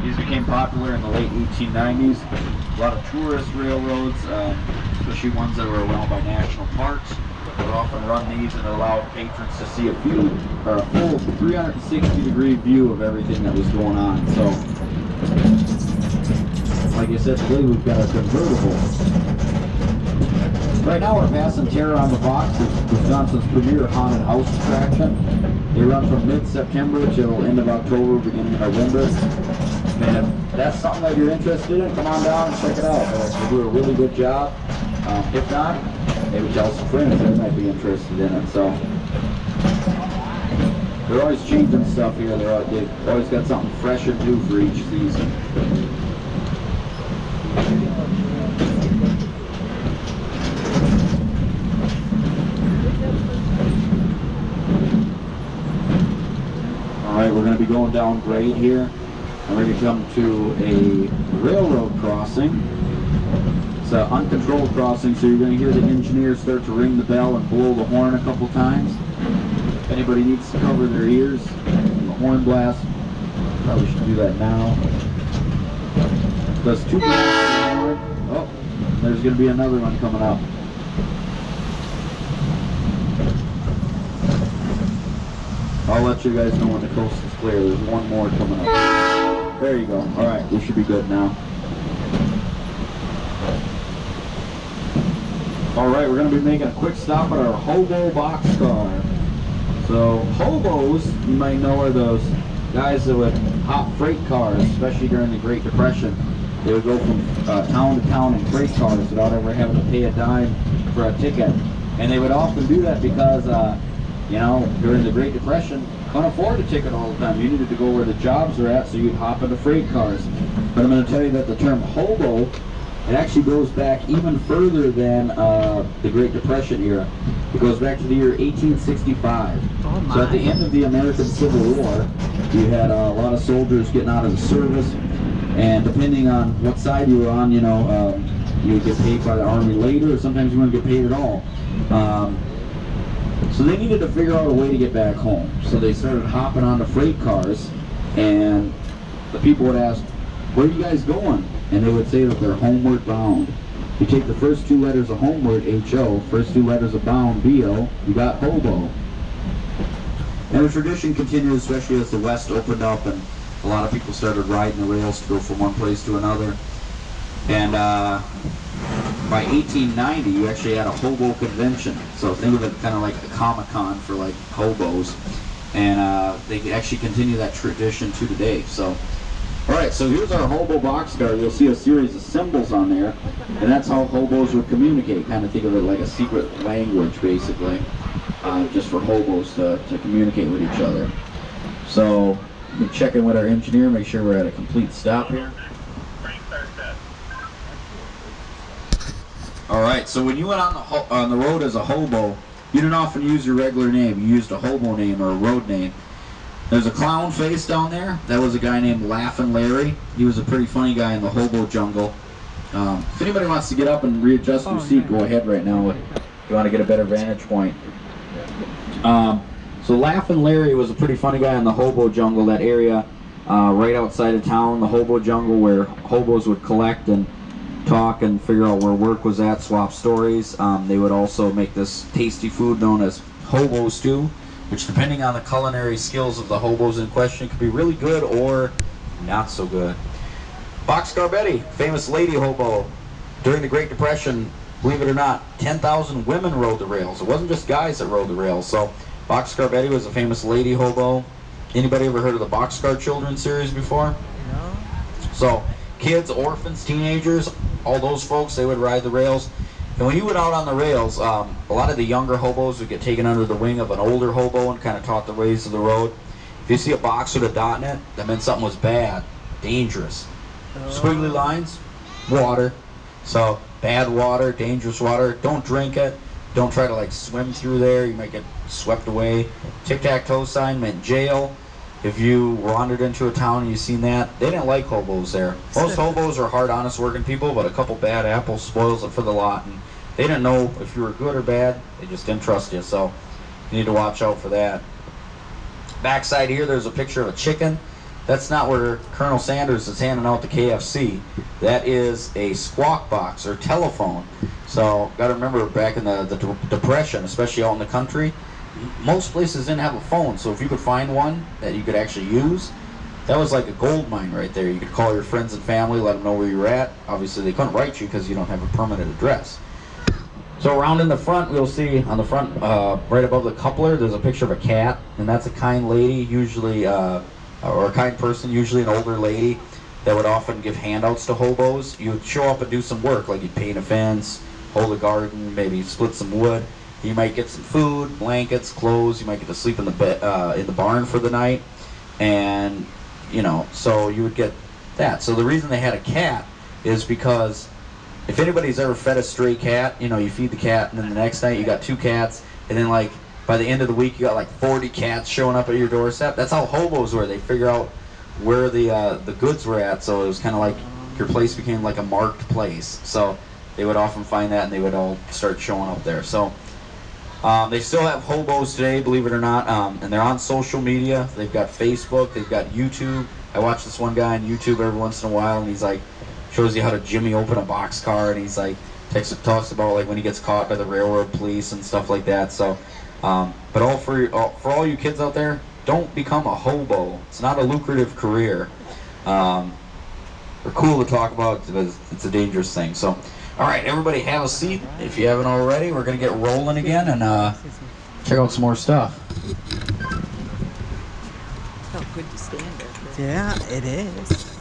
These became popular in the late 1890s. A lot of tourist railroads, especially ones that were around by national parks, would often run these and allow patrons to see a full 360-degree view of everything that was going on. So, like I said, today we've got a convertible. Right now we're passing Terror on the Box. It's Wisconsin's premier haunted house attraction. They run from mid-September till end of October, beginning of November. And if that's something that you're interested in, come on down and check it out. They do a really good job. If not, maybe tell some friends that might be interested in it. So they're always changing stuff here. They've always got something fresh and new for each season. Alright, we're going to be going down grade here. And we're going to come to a railroad crossing. It's an uncontrolled crossing, so you're going to hear the engineers start to ring the bell and blow the horn a couple times. If anybody needs to cover their ears from the horn blast, probably should do that now. Does 2 blasts on the horn. Oh, there's going to be another one coming up. I'll let you guys know when the coast is clear. There's one more coming up. There you go. Alright, we should be good now. Alright, we're going to be making a quick stop at our hobo boxcar. So, hobos, you might know, are those guys that would hop freight cars, especially during the Great Depression. They would go from town to town in freight cars without ever having to pay a dime for a ticket. And they would often do that because you know, during the Great Depression, couldn't afford a ticket all the time. You needed to go where the jobs are at, so you'd hop into freight cars. But I'm going to tell you that the term hobo, it actually goes back even further than the Great Depression era. It goes back to the year 1865. Oh, so at the end of the American Civil War, you had a lot of soldiers getting out of the service, and depending on what side you were on, you know, you would get paid by the Army later, or sometimes you wouldn't get paid at all. So they needed to figure out a way to get back home. So they started hopping onto freight cars, and the people would ask, "Where are you guys going?" And they would say that they're homeward bound. You take the first 2 letters of homeward, H-O, first 2 letters of bound, B-O, you got hobo. And the tradition continued, especially as the West opened up and a lot of people started riding the rails to go from one place to another. And by 1890, you actually had a hobo convention. So think of it kind of like a Comic-Con for like hobos. And they actually continue that tradition to today. So, alright, so here's our hobo boxcar. You'll see a series of symbols on there. And that's how hobos would communicate. Kind of think of it like a secret language, basically. Just for hobos to communicate with each other. So, we check in with our engineer, make sure we're at a complete stop here. Alright, so when you went on the road as a hobo, you didn't often use your regular name. You used a hobo name or a road name. There's a clown face down there. That was a guy named Laughin' Larry. He was a pretty funny guy in the hobo jungle. If anybody wants to get up and readjust your seat, go ahead right now if you want to get a better vantage point. So Laughin' Larry was a pretty funny guy in the hobo jungle, that area right outside of town, the hobo jungle, where hobos would collect and talk and figure out where work was at, swap stories. They would also make this tasty food known as hobo stew, which depending on the culinary skills of the hobos in question could be really good or not so good. Boxcar Betty, famous lady hobo. During the Great Depression, believe it or not, 10,000 women rode the rails. It wasn't just guys that rode the rails. So Boxcar Betty was a famous lady hobo. Anybody ever heard of the Boxcar Children series before? No. So kids, orphans, teenagers, all those folks, they would ride the rails. And when you went out on the rails, a lot of the younger hobos would get taken under the wing of an older hobo and kind of taught the ways of the road. If you see a box with a dot in it, that meant something was bad, dangerous. Squiggly lines, water. So bad water, dangerous water. Don't drink it. Don't try to like swim through there. You might get swept away. Tic-tac-toe sign meant jail. If you wandered into a town and you seen that, they didn't like hobos there. Most hobos are hard, honest working people, but a couple bad apples spoils it for the lot. And they didn't know if you were good or bad. They just didn't trust you, so you need to watch out for that. Backside here, there's a picture of a chicken. that's not where Colonel Sanders is handing out the KFC. That is a squawk box or telephone. So got to remember, back in the Depression, especially out in the country, most places didn't have a phone. So if you could find one that you could actually use, that was like a gold mine right there. You could call your friends and family, let them know where you were at. Obviously they couldn't write you because you don't have a permanent address. So around in the front, we'll see on the front, right above the coupler, there's a picture of a cat, and that's a kind lady, usually, or a kind person, usually an older lady, that would often give handouts to hobos. You would show up and do some work, like you'd paint a fence, hold a garden, maybe split some wood. You might get some food, blankets, clothes. You might get to sleep in the barn for the night, and you know, so you would get that. So the reason they had a cat is because if anybody's ever fed a stray cat, you know, you feed the cat, and then the next night you got 2 cats, and then like by the end of the week you got like 40 cats showing up at your doorstep. That's how hobos were. They figure out where the goods were at, so it was kind of like your place became like a marked place. So they would often find that, and they would all start showing up there. So they still have hobos today, believe it or not, and they're on social media. They've got Facebook, they've got YouTube. I watch this one guy on YouTube every once in a while, and he's like, shows you how to jimmy open a boxcar, and he's like talks about like when he gets caught by the railroad police and stuff like that. So but for all you kids out there, don't become a hobo. It's not a lucrative career. They're cool to talk about, but it's a dangerous thing. So all right, everybody have a seat if you haven't already. We're gonna get rolling again and check out some more stuff. Felt good to stand there. Yeah, it is.